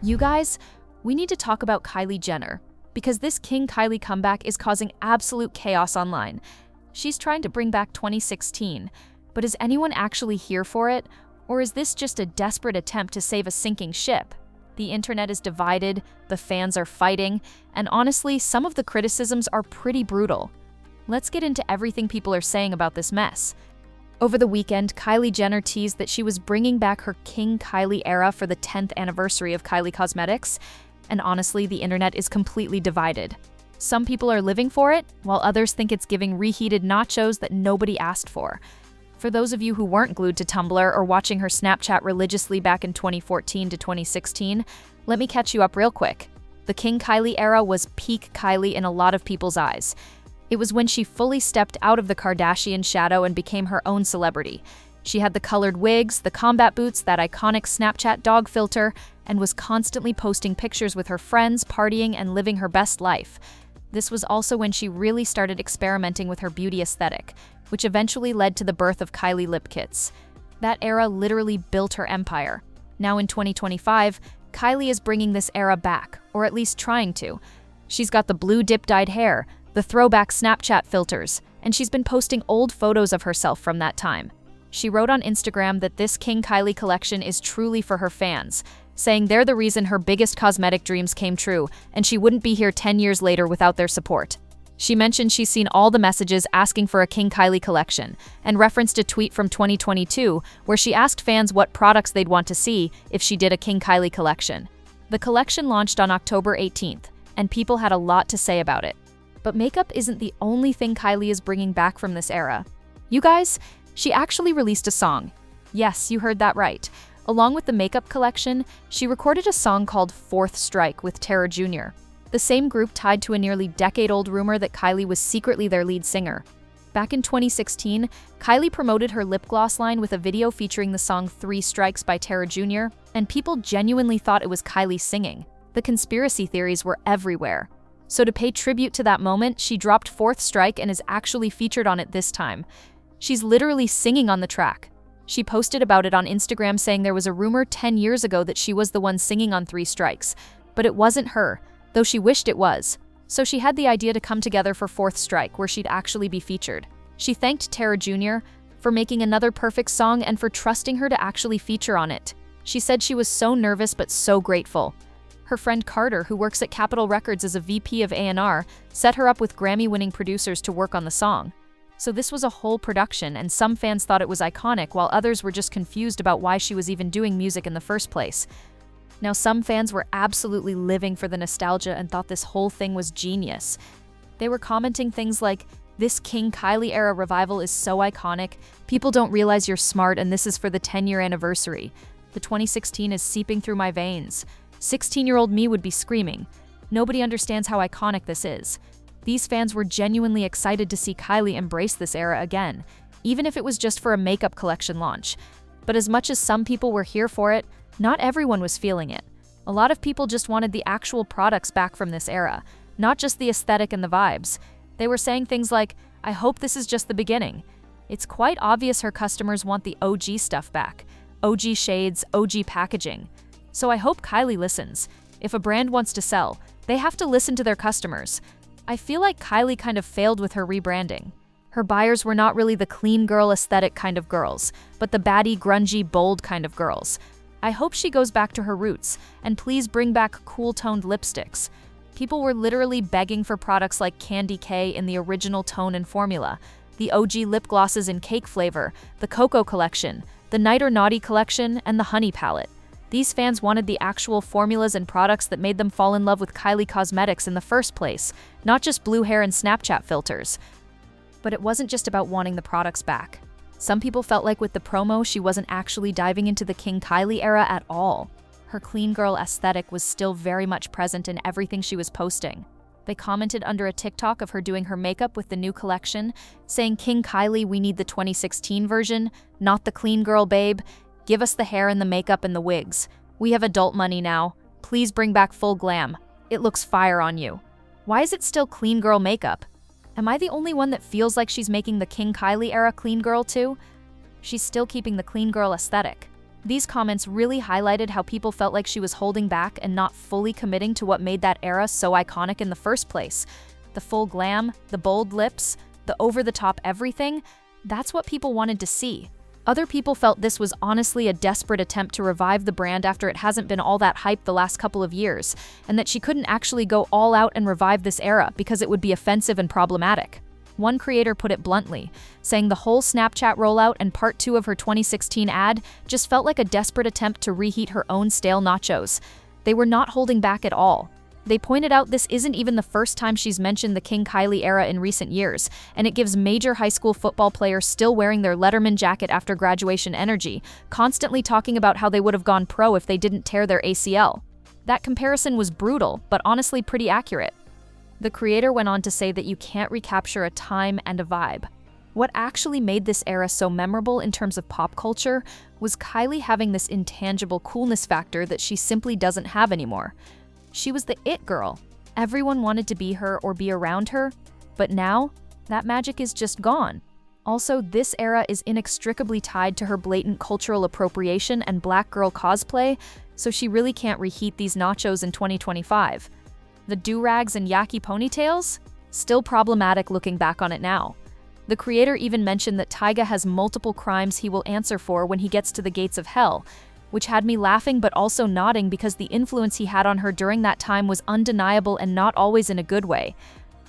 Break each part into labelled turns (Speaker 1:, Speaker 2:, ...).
Speaker 1: You guys, we need to talk about Kylie Jenner, because this King Kylie comeback is causing absolute chaos online. She's trying to bring back 2016, but is anyone actually here for it? Or is this just a desperate attempt to save a sinking ship? The internet is divided, the fans are fighting, and honestly, some of the criticisms are pretty brutal. Let's get into everything people are saying about this mess. Over the weekend, Kylie Jenner teased that she was bringing back her King Kylie era for the 10th anniversary of Kylie Cosmetics, and honestly, the internet is completely divided. Some people are living for it, while others think it's giving reheated nachos that nobody asked for. For those of you who weren't glued to Tumblr or watching her Snapchat religiously back in 2014 to 2016, let me catch you up real quick. The King Kylie era was peak Kylie in a lot of people's eyes. It was when she fully stepped out of the Kardashian shadow and became her own celebrity. She had the colored wigs, the combat boots, that iconic Snapchat dog filter, and was constantly posting pictures with her friends, partying, and living her best life. This was also when she really started experimenting with her beauty aesthetic, which eventually led to the birth of Kylie lip kits. That era literally built her empire. Now in 2025, Kylie is bringing this era back, or at least trying to. She's got the blue dip-dyed hair, the throwback Snapchat filters, and she's been posting old photos of herself from that time. She wrote on Instagram that this King Kylie collection is truly for her fans, saying they're the reason her biggest cosmetic dreams came true, and she wouldn't be here 10 years later without their support. She mentioned she's seen all the messages asking for a King Kylie collection, and referenced a tweet from 2022 where she asked fans what products they'd want to see if she did a King Kylie collection. The collection launched on October 18th, and people had a lot to say about it. But makeup isn't the only thing Kylie is bringing back from this era. You guys, she actually released a song. Yes, you heard that right. Along with the makeup collection, she recorded a song called Fourth Strike with Tara Jr., the same group tied to a nearly decade-old rumor that Kylie was secretly their lead singer. Back in 2016, Kylie promoted her lip gloss line with a video featuring the song 3 Strikes by Tara Jr., and people genuinely thought it was Kylie singing. The conspiracy theories were everywhere. So to pay tribute to that moment, she dropped Fourth Strike and is actually featured on it this time. She's literally singing on the track. She posted about it on Instagram saying there was a rumor 10 years ago that she was the one singing on 3 Strikes, but it wasn't her, though she wished it was. So she had the idea to come together for Fourth Strike, where she'd actually be featured. She thanked Tara Jr. for making another perfect song and for trusting her to actually feature on it. She said she was so nervous but so grateful. Her friend Carter, who works at Capitol Records as a VP of A&R, set her up with Grammy-winning producers to work on the song. So this was a whole production, and some fans thought it was iconic, while others were just confused about why she was even doing music in the first place. Now, some fans were absolutely living for the nostalgia and thought this whole thing was genius. They were commenting things like, "This King Kylie era revival is so iconic, people don't realize you're smart and this is for the 10-year anniversary. The 2016 is seeping through my veins. 16-year-old me would be screaming. Nobody understands how iconic this is." These fans were genuinely excited to see Kylie embrace this era again, even if it was just for a makeup collection launch. But as much as some people were here for it, not everyone was feeling it. A lot of people just wanted the actual products back from this era, not just the aesthetic and the vibes. They were saying things like, "I hope this is just the beginning." It's quite obvious her customers want the OG stuff back. OG shades, OG packaging. So I hope Kylie listens. If a brand wants to sell, they have to listen to their customers. I feel like Kylie kind of failed with her rebranding. Her buyers were not really the clean girl aesthetic kind of girls, but the baddie, grungy, bold kind of girls. I hope she goes back to her roots, and please bring back cool-toned lipsticks. People were literally begging for products like Candy K in the original tone and formula, the OG lip glosses in cake flavor, the Cocoa collection, the Night or Naughty collection, and the Honey palette. These fans wanted the actual formulas and products that made them fall in love with Kylie Cosmetics in the first place, not just blue hair and Snapchat filters. But it wasn't just about wanting the products back. Some people felt like with the promo, she wasn't actually diving into the King Kylie era at all. Her clean girl aesthetic was still very much present in everything she was posting. They commented under a TikTok of her doing her makeup with the new collection, saying, "King Kylie, we need the 2016 version, not the clean girl, babe. Give us the hair and the makeup and the wigs. We have adult money now. Please bring back full glam. It looks fire on you." Why is it still clean girl makeup? Am I the only one that feels like she's making the King Kylie era clean girl too? She's still keeping the clean girl aesthetic. These comments really highlighted how people felt like she was holding back and not fully committing to what made that era so iconic in the first place. The full glam, the bold lips, the over-the-top everything, that's what people wanted to see. Other people felt this was honestly a desperate attempt to revive the brand after it hasn't been all that hype the last couple of years, and that she couldn't actually go all out and revive this era because it would be offensive and problematic. One creator put it bluntly, saying the whole Snapchat rollout and part 2 of her 2016 ad just felt like a desperate attempt to reheat her own stale nachos. They were not holding back at all. They pointed out this isn't even the first time she's mentioned the King Kylie era in recent years, and it gives major high school football players still wearing their Letterman jacket after graduation energy, constantly talking about how they would have gone pro if they didn't tear their ACL. That comparison was brutal, but honestly pretty accurate. The creator went on to say that you can't recapture a time and a vibe. What actually made this era so memorable in terms of pop culture was Kylie having this intangible coolness factor that she simply doesn't have anymore. She was the it girl. Everyone wanted to be her or be around her, but now, that magic is just gone. Also, this era is inextricably tied to her blatant cultural appropriation and black girl cosplay, so she really can't reheat these nachos in 2025. The do-rags and yaki ponytails? Still problematic looking back on it now. The creator even mentioned that Tyga has multiple crimes he will answer for when he gets to the gates of hell, which had me laughing but also nodding because the influence he had on her during that time was undeniable and not always in a good way.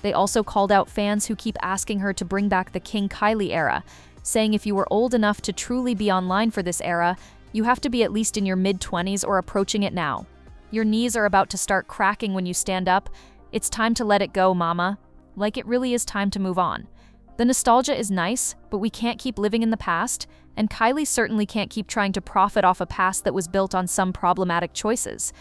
Speaker 1: They also called out fans who keep asking her to bring back the King Kylie era, saying if you were old enough to truly be online for this era, you have to be at least in your mid-20s or approaching it now. Your knees are about to start cracking when you stand up. It's time to let it go, mama. Like it really is time to move on. The nostalgia is nice, but we can't keep living in the past, and Kylie certainly can't keep trying to profit off a past that was built on some problematic choices.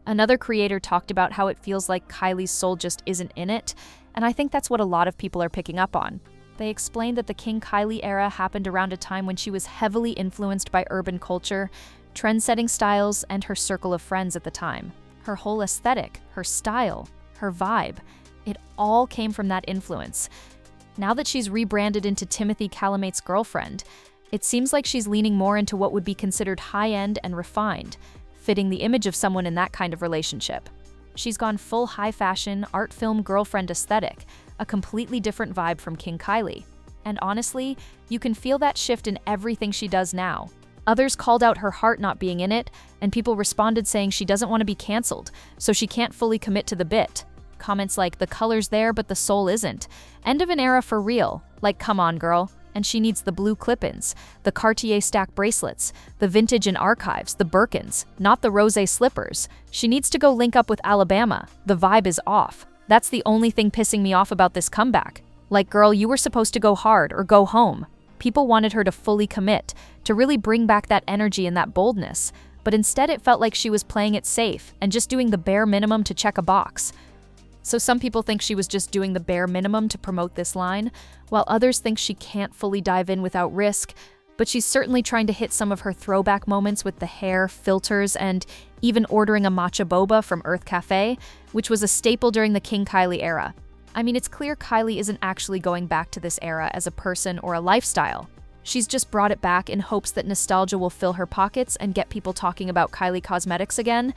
Speaker 1: Another creator talked about how it feels like Kylie's soul just isn't in it, and I think that's what a lot of people are picking up on. They explained that the King Kylie era happened around a time when she was heavily influenced by urban culture, trend-setting styles, and her circle of friends at the time. Her whole aesthetic, her style, her vibe, it all came from that influence. Now that she's rebranded into Timothy Chalamet's girlfriend, it seems like she's leaning more into what would be considered high-end and refined, fitting the image of someone in that kind of relationship. She's gone full high-fashion, art film girlfriend aesthetic, a completely different vibe from King Kylie. And honestly, you can feel that shift in everything she does now. Others called out her heart not being in it, and people responded saying she doesn't want to be canceled, so she can't fully commit to the bit. Comments like, the color's there but the soul isn't. End of an era for real. Like, come on, girl. And she needs the blue clip-ins, the Cartier stack bracelets, the vintage and archives, the Birkins, not the rosé slippers. She needs to go link up with Alabama. The vibe is off. That's the only thing pissing me off about this comeback. Like, girl, you were supposed to go hard or go home. People wanted her to fully commit, to really bring back that energy and that boldness, but instead it felt like she was playing it safe and just doing the bare minimum to check a box. So some people think she was just doing the bare minimum to promote this line, while others think she can't fully dive in without risk, but she's certainly trying to hit some of her throwback moments with the hair, filters, and even ordering a matcha boba from Earth Cafe, which was a staple during the King Kylie era. I mean, it's clear Kylie isn't actually going back to this era as a person or a lifestyle. She's just brought it back in hopes that nostalgia will fill her pockets and get people talking about Kylie Cosmetics again.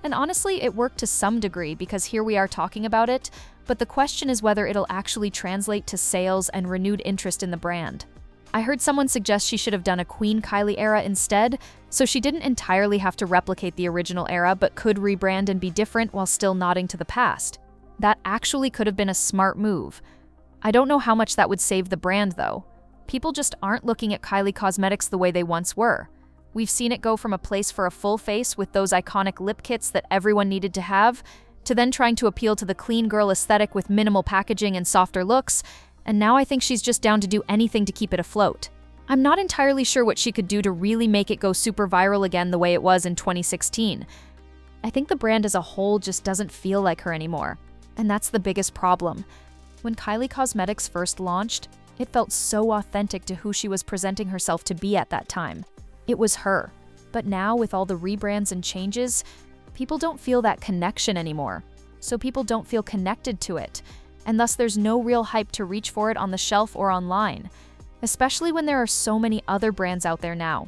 Speaker 1: And honestly, it worked to some degree because here we are talking about it, but the question is whether it'll actually translate to sales and renewed interest in the brand. I heard someone suggest she should have done a Queen Kylie era instead, so she didn't entirely have to replicate the original era but could rebrand and be different while still nodding to the past. That actually could have been a smart move. I don't know how much that would save the brand though. People just aren't looking at Kylie Cosmetics the way they once were. We've seen it go from a place for a full face with those iconic lip kits that everyone needed to have, to then trying to appeal to the clean girl aesthetic with minimal packaging and softer looks, and now I think she's just down to do anything to keep it afloat. I'm not entirely sure what she could do to really make it go super viral again the way it was in 2016. I think the brand as a whole just doesn't feel like her anymore, and that's the biggest problem. When Kylie Cosmetics first launched, it felt so authentic to who she was presenting herself to be at that time. It was her. But now, with all the rebrands and changes, people don't feel that connection anymore. So people don't feel connected to it, and thus there's no real hype to reach for it on the shelf or online, especially when there are so many other brands out there now.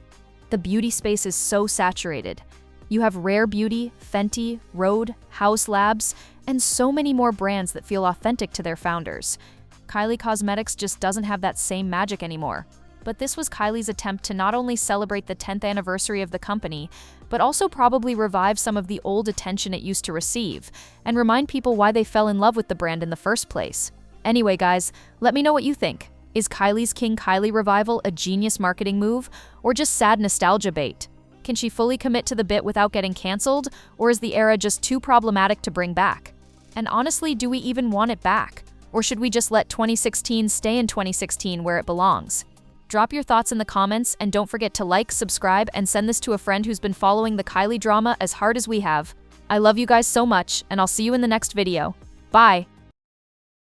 Speaker 1: the beauty space is so saturated. You have Rare Beauty, Fenty, Rhode, House Labs, and so many more brands that feel authentic to their founders. Kylie Cosmetics just doesn't have that same magic anymore. But this was Kylie's attempt to not only celebrate the 10th anniversary of the company, but also probably revive some of the old attention it used to receive, and remind people why they fell in love with the brand in the first place. Anyway, guys, let me know what you think. Is Kylie's King Kylie revival a genius marketing move, or just sad nostalgia bait? Can she fully commit to the bit without getting canceled, or is the era just too problematic to bring back? And honestly, do we even want it back? Or should we just let 2016 stay in 2016 where it belongs? Drop your thoughts in the comments, and don't forget to like, subscribe, and send this to a friend who's been following the Kylie drama as hard as we have. I love you guys so much, and I'll see you in the next video. Bye!